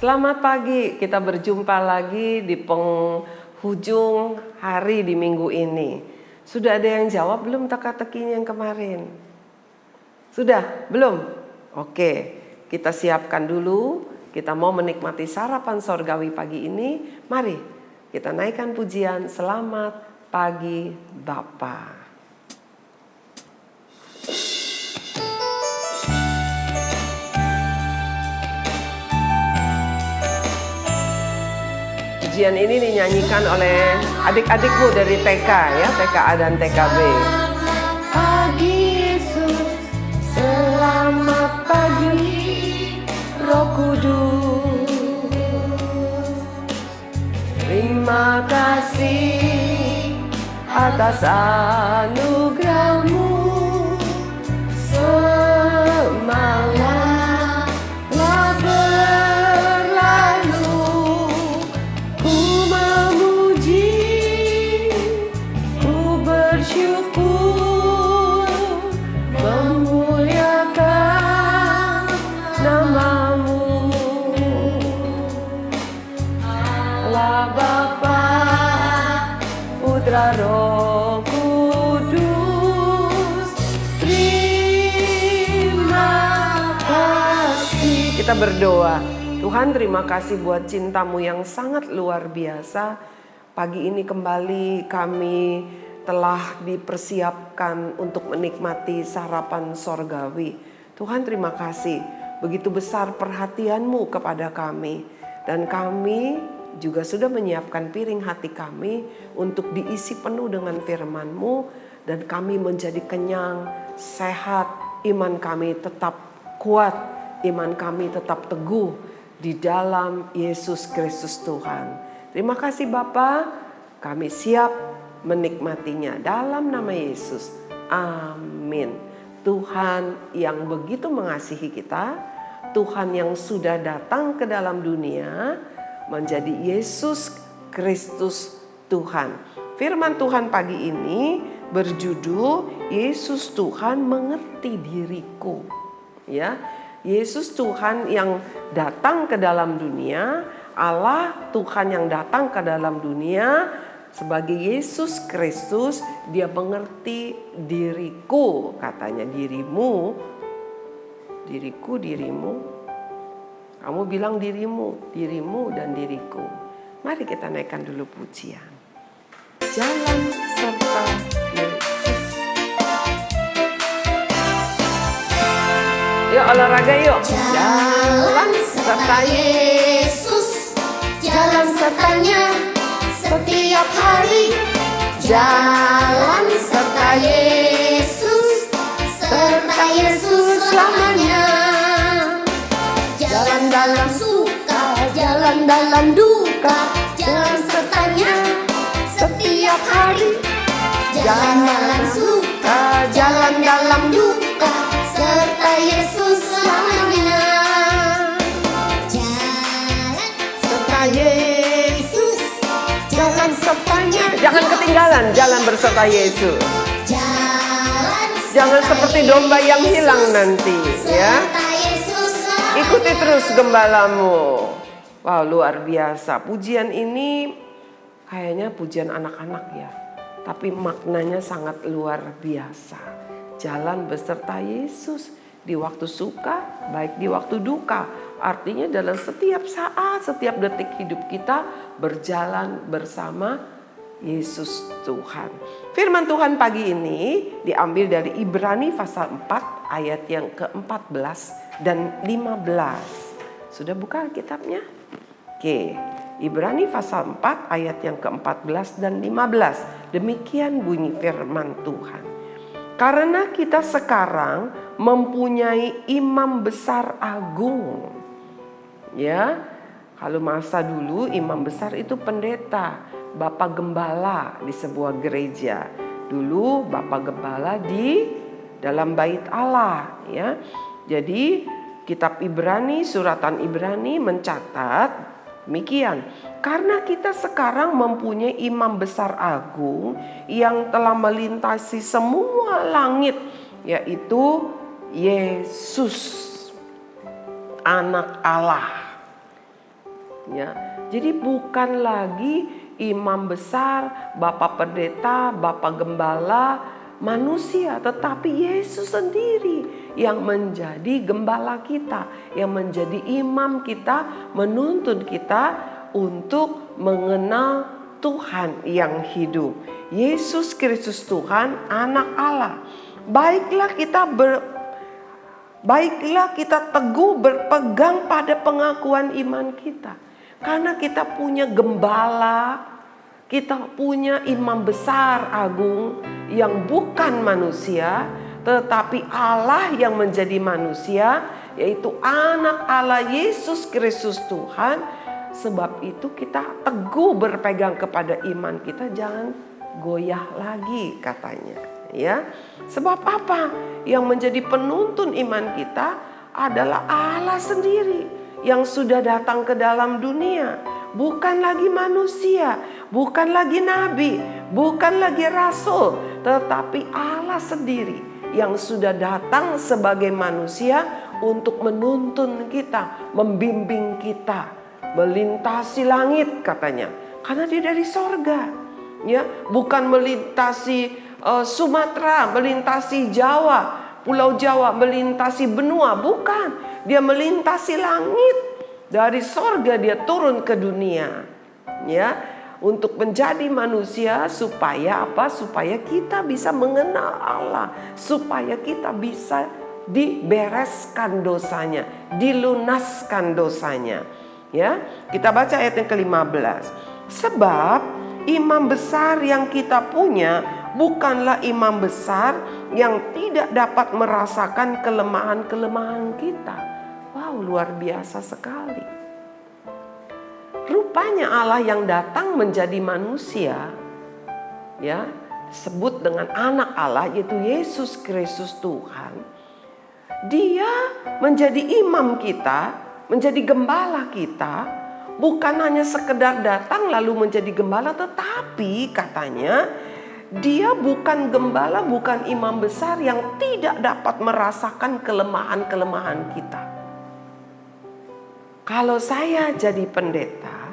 Selamat pagi, kita berjumpa lagi di penghujung hari di minggu ini. Sudah ada yang jawab belum teka-tekinya yang kemarin? Sudah? Belum? Oke, kita siapkan dulu. Kita mau menikmati sarapan sorgawi pagi ini. Mari kita naikkan pujian Selamat Pagi Bapa. Pujian ini dinyanyikan oleh adik-adikmu dari TK ya, TKA dan TKB. Pagi Yesus, selamat pagi Roh Kudus. Terima kasih atas anugerah-Mu. Semangatlah berlalu. Ku memuji, ku bersyukur, memuliakan nama-Mu. Allah Bapa, Putra, Roh Kudus, terima kasih. Kita berdoa. Tuhan, terima kasih buat cinta-Mu yang sangat luar biasa. Pagi ini kembali kami telah dipersiapkan untuk menikmati sarapan sorgawi. Tuhan, terima kasih. Begitu besar perhatian-Mu kepada kami. Dan kami juga sudah menyiapkan piring hati kami untuk diisi penuh dengan firman-Mu. Dan kami menjadi kenyang, sehat, iman kami tetap kuat, iman kami tetap teguh di dalam Yesus Kristus Tuhan. Terima kasih Bapa, kami siap menikmatinya dalam nama Yesus. Amin. Tuhan yang begitu mengasihi kita, Tuhan yang sudah datang ke dalam dunia menjadi Yesus Kristus Tuhan. Firman Tuhan pagi ini berjudul Yesus Tuhan mengerti diriku. Ya, Yesus Tuhan yang datang ke dalam dunia, Allah Tuhan yang datang ke dalam dunia sebagai Yesus Kristus, Dia mengerti diriku, katanya dirimu, diriku, dirimu. Kamu bilang dirimu, dirimu dan diriku. Mari kita naikkan dulu pujian. Jalan serta Yesus. Yuk olahraga yuk. Jalan serta Yesus, jalan sertanya setiap hari. Jalan serta Yesus, serta Yesus selamanya. Jalan dalam suka, jalan dalam duka, jalan sertanya setiap hari. Jalan dalam suka, jalan dalam duka, serta Yesus selamanya. Jalan serta Yesus, jalan sertanya. Jangan ketinggalan jalan berserta Yesus. Jalan Jangan seperti domba yang hilang nanti ya. serta Yesus selamanya. Ikuti terus gembalamu. Wow, luar biasa. Pujian ini kayaknya pujian anak-anak ya. Tapi maknanya sangat luar biasa. Jalan beserta Yesus di waktu suka, baik di waktu duka. Artinya dalam setiap saat, setiap detik hidup kita berjalan bersama Yesus Tuhan. Firman Tuhan pagi ini diambil dari Ibrani pasal 4 ayat yang ke-14 dan 15. Sudah buka kitabnya? Oke, Ibrani pasal 4 ayat yang ke-14 dan 15. Demikian bunyi firman Tuhan. Karena kita sekarang mempunyai imam besar agung. Ya, kalau masa dulu imam besar itu pendeta, bapak gembala di sebuah gereja. Dulu bapak gembala di dalam bait Allah, ya. Jadi kitab Ibrani, suratan Ibrani mencatat demikian, karena kita sekarang mempunyai imam besar agung yang telah melintasi semua langit, yaitu Yesus, anak Allah. Ya, jadi bukan lagi imam besar, bapak pendeta, bapak gembala, manusia, tetapi Yesus sendiri yang menjadi gembala kita, yang menjadi imam kita, menuntun kita untuk mengenal Tuhan yang hidup. Yesus Kristus Tuhan, Anak Allah. Baiklah kita teguh berpegang pada pengakuan iman kita. Karena kita punya gembala, kita punya imam besar agung yang bukan manusia, tetapi Allah yang menjadi manusia, yaitu Anak Allah Yesus Kristus Tuhan. Sebab itu kita teguh berpegang kepada iman kita, jangan goyah lagi katanya. Ya, sebab apa? Yang menjadi penuntun iman kita adalah Allah sendiri yang sudah datang ke dalam dunia. Bukan lagi manusia, bukan lagi nabi, bukan lagi rasul, tetapi Allah sendiri yang sudah datang sebagai manusia untuk menuntun kita, membimbing kita, melintasi langit katanya. Karena dia dari sorga, ya, bukan melintasi Sumatera, melintasi Jawa, Pulau Jawa, melintasi benua, bukan. Dia melintasi langit. Dari sorga dia turun ke dunia, ya, untuk menjadi manusia supaya apa? Supaya kita bisa mengenal Allah, supaya kita bisa dibereskan dosanya, dilunaskan dosanya. Ya, kita baca ayat yang ke-15. Sebab imam besar yang kita punya bukanlah imam besar yang tidak dapat merasakan kelemahan-kelemahan kita. Wow, luar biasa sekali. Rupanya Allah yang datang menjadi manusia, ya, disebut dengan Anak Allah, yaitu Yesus Kristus Tuhan. Dia menjadi imam kita, menjadi gembala kita, bukan hanya sekedar datang lalu menjadi gembala, tetapi katanya dia bukan gembala, bukan imam besar yang tidak dapat merasakan kelemahan-kelemahan kita. Kalau saya jadi pendeta,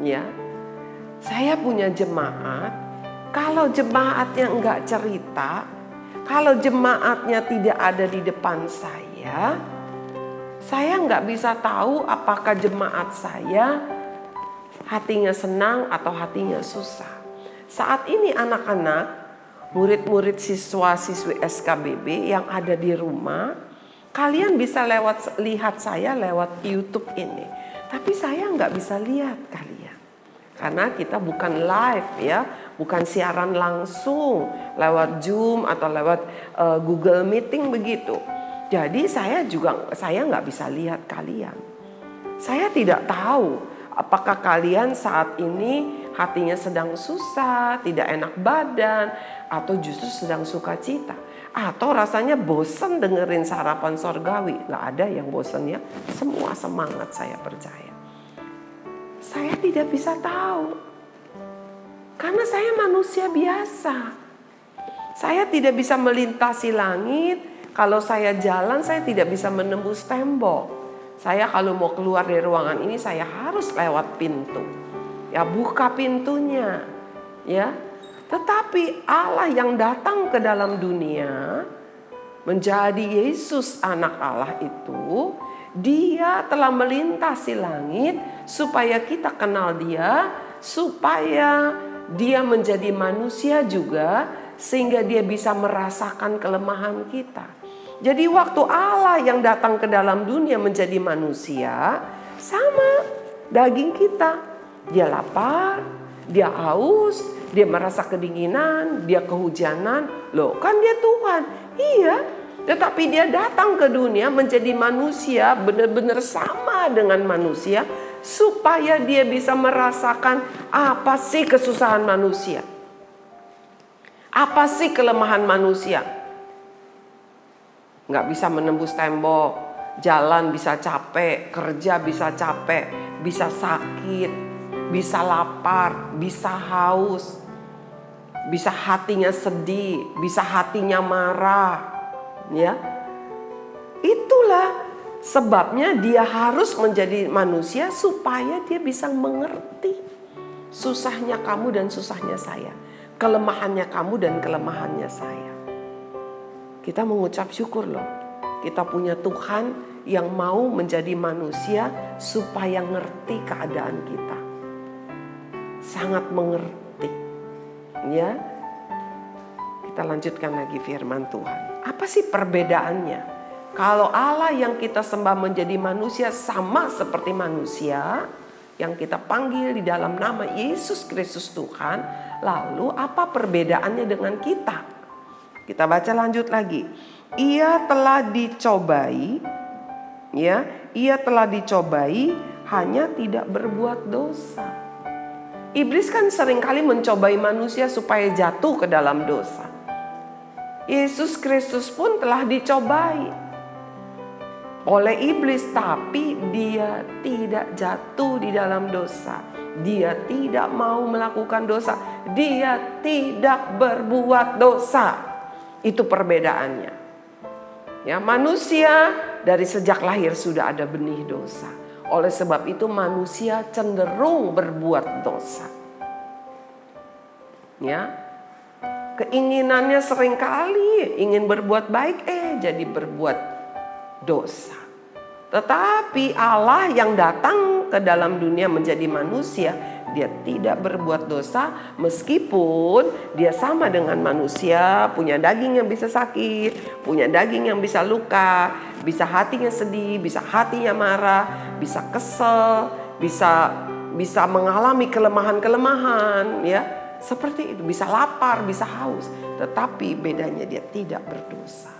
ya, saya punya jemaat. Kalau jemaatnya enggak cerita, kalau jemaatnya tidak ada di depan saya enggak bisa tahu apakah jemaat saya hatinya senang atau hatinya susah. Saat ini anak-anak, murid-murid siswa-siswi SKBB yang ada di rumah, kalian bisa lihat saya lewat YouTube ini. Tapi saya nggak bisa lihat kalian. Karena kita bukan live, ya, bukan siaran langsung lewat Zoom atau lewat Google Meeting begitu. Jadi saya nggak bisa lihat kalian. Saya tidak tahu apakah kalian saat ini hatinya sedang susah, tidak enak badan, atau justru sedang sukacita. Atau rasanya bosan dengerin sarapan sorgawi. Gak ada yang bosan, ya. Semua semangat, saya percaya. Saya tidak bisa tahu. Karena saya manusia biasa. Saya tidak bisa melintasi langit. Kalau saya jalan, saya tidak bisa menembus tembok. Saya kalau mau keluar dari ruangan ini, saya harus lewat pintu. Ya, buka pintunya, ya. Tetapi Allah yang datang ke dalam dunia menjadi Yesus Anak Allah itu, dia telah melintasi langit supaya kita kenal dia, supaya dia menjadi manusia juga, sehingga dia bisa merasakan kelemahan kita. Jadi waktu Allah yang datang ke dalam dunia menjadi manusia, sama daging kita. Dia lapar, dia haus, dia merasa kedinginan, dia kehujanan. Loh, kan dia Tuhan. Iya, tetapi dia datang ke dunia menjadi manusia, benar-benar sama dengan manusia, supaya dia bisa merasakan apa sih kesusahan manusia. Apa sih kelemahan manusia? Nggak bisa menembus tembok, jalan bisa capek, kerja bisa capek, bisa sakit, bisa lapar, bisa haus, bisa hatinya sedih, bisa hatinya marah, ya. Itulah Sebabnya dia harus menjadi manusia supaya dia bisa mengerti susahnya kamu dan susahnya saya, kelemahannya kamu dan kelemahannya saya. Kita mengucap syukur loh, kita punya Tuhan yang mau menjadi manusia supaya ngerti keadaan kita. Sangat mengerti. Ya. Kita lanjutkan lagi firman Tuhan. Apa sih perbedaannya? Kalau Allah yang kita sembah menjadi manusia sama seperti manusia yang kita panggil di dalam nama Yesus Kristus Tuhan, lalu apa perbedaannya dengan kita? Kita baca lanjut lagi. Ia telah dicobai, ya, ia telah dicobai hanya tidak berbuat dosa. Iblis kan seringkali mencobai manusia supaya jatuh ke dalam dosa. Yesus Kristus pun telah dicobai oleh iblis, tapi dia tidak jatuh di dalam dosa. Dia tidak mau melakukan dosa. Dia tidak berbuat dosa. Itu perbedaannya. Ya, manusia dari sejak lahir sudah ada benih dosa. Oleh sebab itu manusia cenderung berbuat dosa. Ya. Keinginannya seringkali ingin berbuat baik, jadi berbuat dosa. Tetapi Allah yang datang ke dalam dunia menjadi manusia, dia tidak berbuat dosa meskipun dia sama dengan manusia, punya daging yang bisa sakit, punya daging yang bisa luka, bisa hatinya sedih, bisa hatinya marah, bisa kesel, bisa mengalami kelemahan-kelemahan, ya. Seperti itu, bisa lapar, bisa haus, tetapi bedanya dia tidak berdosa.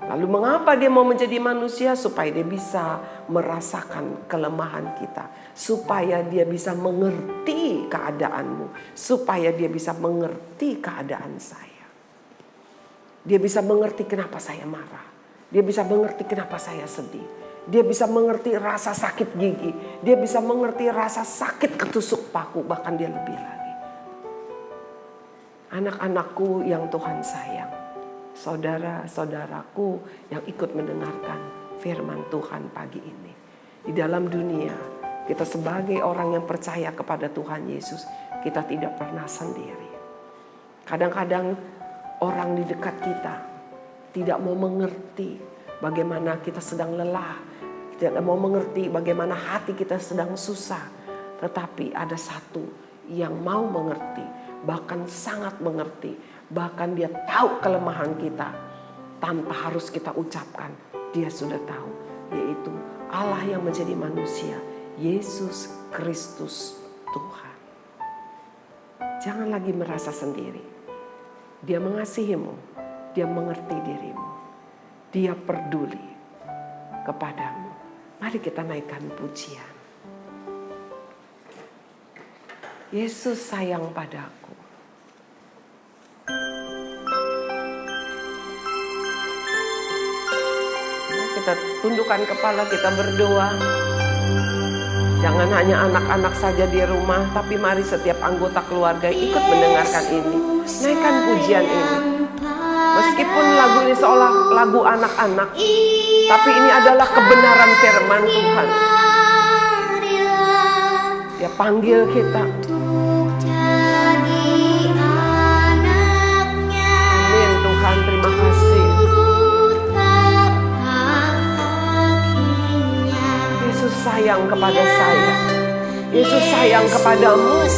Lalu mengapa dia mau menjadi manusia? Supaya dia bisa merasakan kelemahan kita, supaya dia bisa mengerti keadaanmu, supaya dia bisa mengerti keadaan saya. Dia bisa mengerti kenapa saya marah, dia bisa mengerti kenapa saya sedih, dia bisa mengerti rasa sakit gigi, dia bisa mengerti rasa sakit ketusuk paku, bahkan dia lebih lagi. Anak-anakku yang Tuhan sayang, saudara-saudaraku yang ikut mendengarkan firman Tuhan pagi ini. Di dalam dunia, kita sebagai orang yang percaya kepada Tuhan Yesus, kita tidak pernah sendiri. Kadang-kadang orang di dekat kita tidak mau mengerti bagaimana kita sedang lelah, tidak mau mengerti bagaimana hati kita sedang susah. Tetapi ada satu yang mau mengerti, bahkan sangat mengerti, bahkan dia tahu kelemahan kita tanpa harus kita ucapkan. Dia sudah tahu, yaitu Allah yang menjadi manusia, Yesus Kristus Tuhan. Jangan lagi merasa sendiri. Dia mengasihimu, dia mengerti dirimu, dia peduli kepadamu. Mari kita naikkan pujian. Yesus sayang padaku. Kita tundukkan kepala, kita berdoa. Jangan hanya anak-anak saja di rumah, tapi mari setiap anggota keluarga ikut mendengarkan ini. Naikkan pujian ini. Meskipun lagu ini seolah lagu anak-anak, tapi ini adalah kebenaran firman Tuhan. Dia panggil kita. Amin Tuhan, terima kasih. Yesus sayang kepada saya. Yesus sayang kepadamu.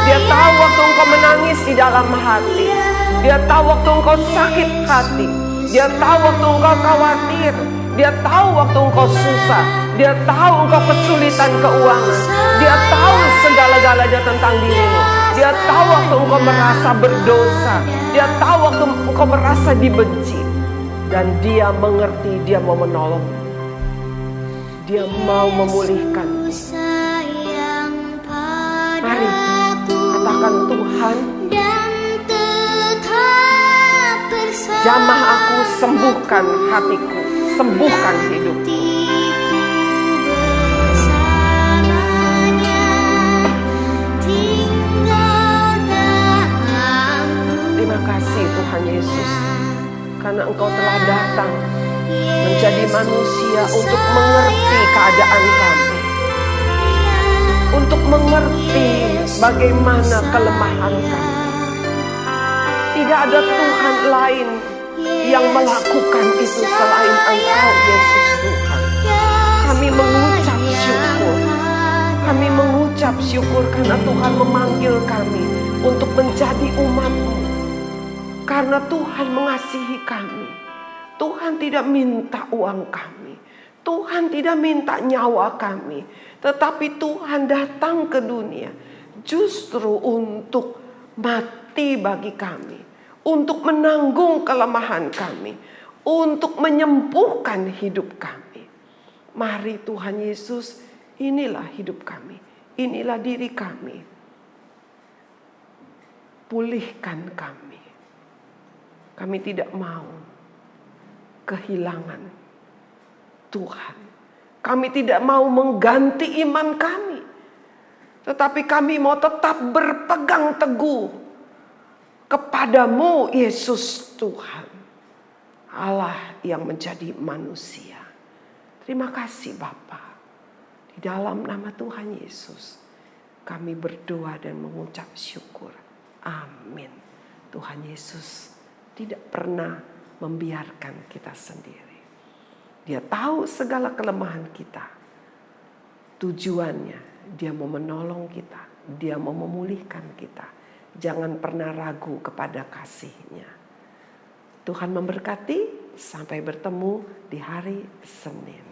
Dia tahu waktu engkau menangis di dalam hati. Dia tahu waktu engkau sakit hati. Dia tahu waktu engkau khawatir. Dia tahu waktu engkau susah. Dia tahu engkau kesulitan keuangan. Dia tahu segala-galanya tentang dirimu. Dia tahu waktu engkau merasa berdosa. Dia tahu waktu engkau merasa dibenci. Dan dia mengerti, dia mau menolong. Dia mau memulihkan. Mari katakan, Tuhan, jamah aku, sembuhkan hatiku, sembuhkan hidupku. Terima kasih Tuhan Yesus, karena Engkau telah datang menjadi manusia untuk mengerti keadaan kami, untuk mengerti bagaimana kelemahan kami. Tidak ada Tuhan lain yang melakukan itu selain Engkau, Yesus Tuhan. Kami mengucap syukur. Kami mengucap syukur karena Tuhan memanggil kami untuk menjadi umat-Mu. Karena Tuhan mengasihi kami. Tuhan tidak minta uang kami. Tuhan tidak minta nyawa kami. Tetapi Tuhan datang ke dunia justru untuk mati bagi kami. Untuk menanggung kelemahan kami. Untuk menyembuhkan hidup kami. Mari Tuhan Yesus, inilah hidup kami. Inilah diri kami. Pulihkan kami. Kami tidak mau kehilangan Tuhan. Kami tidak mau mengganti iman kami. Tetapi kami mau tetap berpegang teguh kepadamu, Yesus Tuhan. Allah yang menjadi manusia. Terima kasih Bapa. Di dalam nama Tuhan Yesus kami berdoa dan mengucap syukur. Amin. Tuhan Yesus tidak pernah membiarkan kita sendiri. Dia tahu segala kelemahan kita. Tujuannya dia mau menolong kita. Dia mau memulihkan kita. Jangan pernah ragu kepada kasih-Nya. Tuhan memberkati. Sampai bertemu di hari Senin.